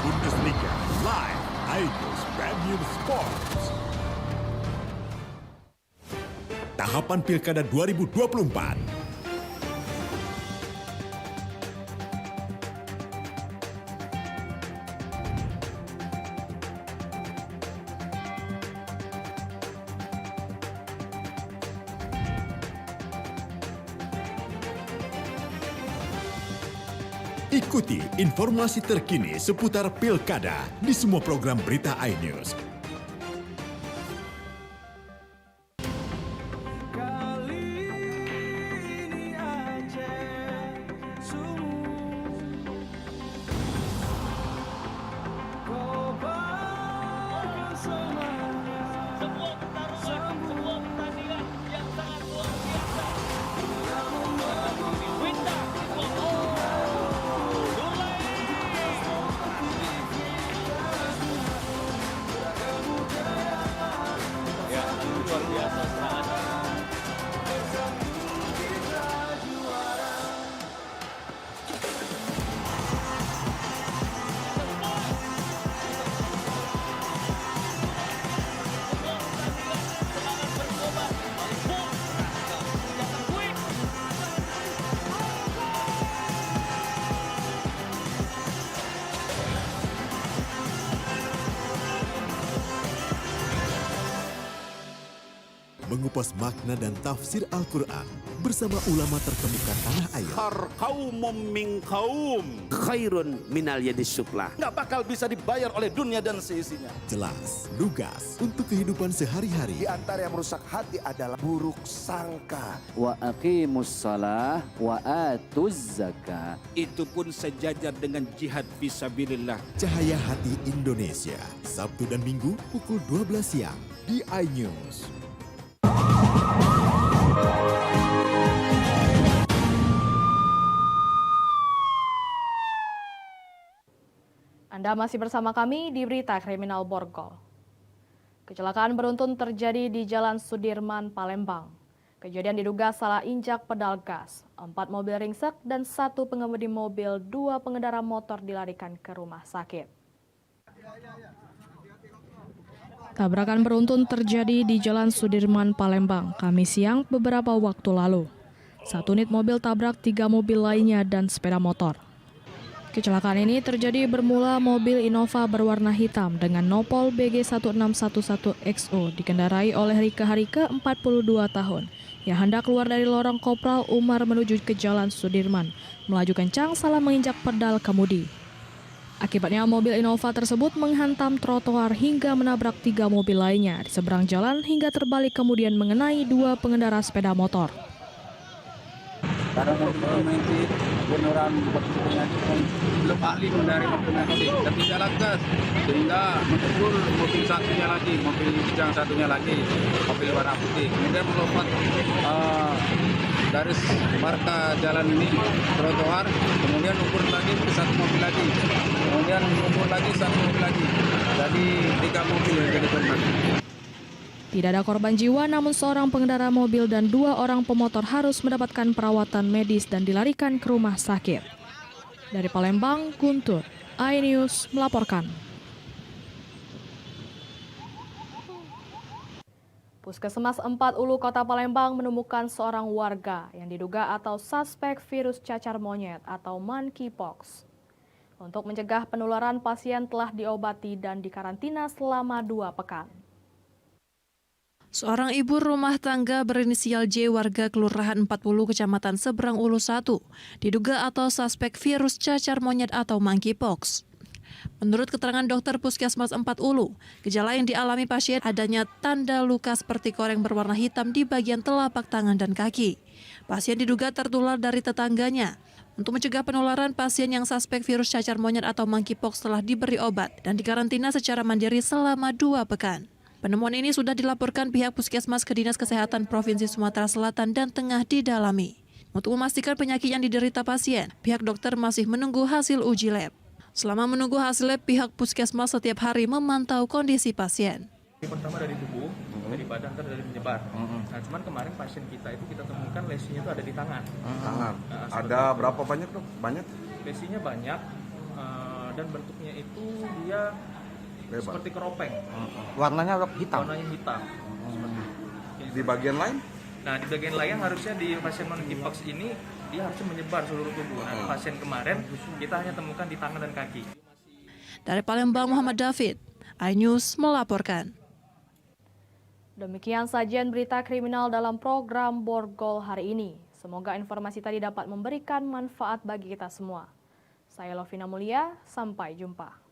S11: Bundesliga live, iNews Premium Sports. Tahapan Pilkada 2024. Ikuti informasi terkini seputar Pilkada di semua program berita iNews. Mengupas makna dan tafsir Al-Quran bersama ulama terkemuka tanah air.
S24: Kaumum min kaum khairun minal yadis suflah. Nggak bakal bisa dibayar oleh dunia dan seisinya.
S11: Jelas, lugas untuk kehidupan sehari-hari.
S14: Di antara yang merusak hati adalah buruk sangka.
S25: Wa aqimus shalah wa atuz zakat.
S24: Itu pun sejajar dengan jihad fisabilillah.
S11: Cahaya Hati Indonesia, Sabtu dan Minggu pukul 12 siang di iNews.
S6: Anda masih bersama kami di Berita Kriminal Borgol. Kecelakaan beruntun terjadi di Jalan Sudirman, Palembang. Kejadian diduga salah injak pedal gas. 4 mobil ringsek dan 1 pengemudi mobil, 2 pengendara motor dilarikan ke rumah sakit. Tabrakan beruntun terjadi di Jalan Sudirman, Palembang, Kamis siang beberapa waktu lalu. 1 unit mobil tabrak 3 mobil lainnya dan sepeda motor. Kecelakaan ini terjadi bermula mobil Innova berwarna hitam dengan nopol BG1611XO dikendarai oleh Rika Harika 42 tahun yang hendak keluar dari lorong Kopral Umar menuju ke Jalan Sudirman, melaju kencang salah menginjak pedal kemudi. Akibatnya mobil Innova tersebut menghantam trotoar hingga menabrak 3 mobil lainnya di seberang jalan hingga terbalik kemudian mengenai 2 pengendara sepeda motor.
S18: Karena mobil beneran belum ahli mengendarai mobil nanti dan tidak gas sehingga mengumpul mobil satunya lagi, mobil yang satunya lagi, mobil warna putih, kemudian melompat garis marka jalan ini trotoar, kemudian ukur lagi satu mobil lagi, kemudian ukur lagi satu mobil lagi, jadi 3 mobil yang jadi korban.
S6: Tidak ada korban jiwa, namun seorang pengendara mobil dan 2 orang pemotor harus mendapatkan perawatan medis dan dilarikan ke rumah sakit. Dari Palembang, Guntur, iNews melaporkan. Puskesmas 4 Ulu Kota Palembang menemukan seorang warga yang diduga atau suspek virus cacar monyet atau monkeypox. Untuk mencegah penularan, pasien telah diobati dan dikarantina selama 2 pekan.
S7: Seorang ibu rumah tangga berinisial J warga Kelurahan 40 Kecamatan Seberang Ulu 1 diduga atau suspek virus cacar monyet atau monkeypox. Menurut keterangan dokter Puskesmas 4 Ulu, gejala yang dialami pasien adanya tanda luka seperti koreng berwarna hitam di bagian telapak tangan dan kaki. Pasien diduga tertular dari tetangganya. Untuk mencegah penularan, pasien yang suspek virus cacar monyet atau monkeypox telah diberi obat dan dikarantina secara mandiri selama 2 pekan. Penemuan ini sudah dilaporkan pihak Puskesmas ke Dinas Kesehatan Provinsi Sumatera Selatan dan tengah didalami. Untuk memastikan penyakit yang diderita pasien, pihak dokter masih menunggu hasil uji lab. Selama menunggu hasil lab, pihak Puskesmas setiap hari memantau kondisi pasien.
S1: Pertama dari tubuh, dari badan, dari menyebar. Nah, cuman kemarin pasien kita itu kita temukan lesinya itu ada di tangan.
S19: Tangan. Ada berapa banyak dok? Banyak?
S1: Lesinya banyak dan bentuknya itu dia seperti keropeng.
S19: Warnanya hitam.
S1: Warnanya hitam.
S19: Di bagian lain?
S1: Nah, di bagian lain harusnya di pasien monkeypox ini dia harusnya menyebar seluruh tubuh. Nah, pasien kemarin kita hanya temukan di tangan dan kaki.
S7: Dari Palembang, Muhammad David, iNews melaporkan.
S6: Demikian sajian berita kriminal dalam program Borgol hari ini. Semoga informasi tadi dapat memberikan manfaat bagi kita semua. Saya Lovina Mulia, sampai jumpa.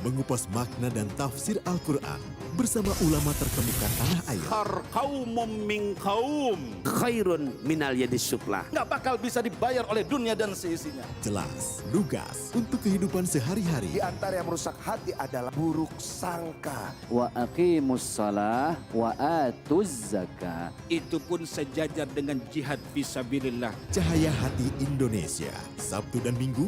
S11: Mengupas makna dan tafsir Al-Quran bersama ulama terkemuka tanah air.
S24: Kaumum min kaum khairun minal yadis sufla. Nggak bakal bisa dibayar oleh dunia dan seisinya.
S11: Jelas, lugas untuk kehidupan sehari-hari.
S14: Di antara yang merusak hati adalah buruk sangka.
S25: Wa aqimus shalah wa atuz zakah.
S24: Itu pun sejajar dengan jihad fisabilillah.
S11: Cahaya Hati Indonesia, Sabtu dan Minggu